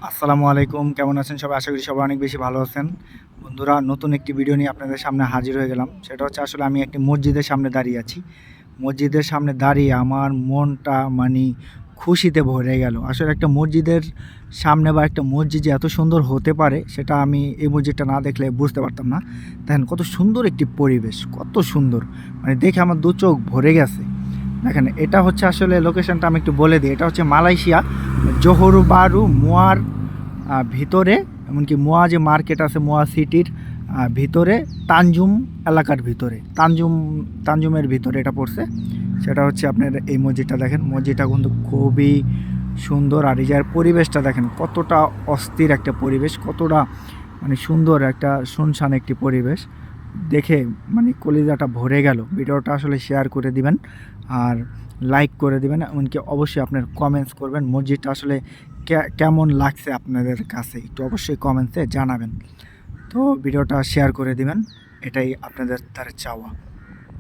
আসসালামু আলাইকুম, কেমন আছেন সবাই? আশা করি সবাই অনেক বেশি ভালো আছেন। বন্ধুরা, নতুন একটি ভিডিও নিয়ে আপনাদের সামনে হাজির হয়ে গেলাম। সেটা হচ্ছে আসলে আমি একটি মসজিদের সামনে দাঁড়িয়ে আছি। মসজিদের সামনে দাঁড়িয়ে আমার মনটা খুশিতে ভরে গেল। আসলে একটা মসজিদের সামনে বা একটা মসজিদ যে এত সুন্দর হতে পারে সেটা আমি এই মসজিদটা না দেখলে বুঝতে পারতাম না। দেখেন কত সুন্দর একটি পরিবেশ, কত সুন্দর! দেখে আমার দু চোখ ভরে গেছে। দেখেন এটা হচ্ছে আসলে লোকেশনটা আমি একটু বলে দিই। এটা হচ্ছে মালয়েশিয়া জোহর বারু মুয়ার ভিতরে, এমনকি মুয়া যে মার্কেট আছে মুয়া সিটির ভিতরে, তানজুম এলাকার ভিতরে, তানজুমের ভিতরে এটা পড়ছে। সেটা হচ্ছে আপনার এই মসজিদটা দেখেন, মসজিদটা কিন্তু খুবই সুন্দর। আর এই যার পরিবেশটা দেখেন কতটা অস্থির একটা পরিবেশ, কতটা সুন্দর একটা শুনশান একটি পরিবেশ। দেখে কলিজাটা ভরে গেল। ভিডিওটা আসলে শেয়ার করে দিবেন আর লাইক করে দিবেন, এমনকি অবশ্যই আপনার কমেন্টস করবেন মসজিদটা আসলে কেমন লাগছে আপনাদের কাছে, একটু অবশ্যই কমেন্টসে জানাবেন। তো ভিডিওটা শেয়ার করে দিবেন, এটাই আপনাদের দ্বারা চাওয়া।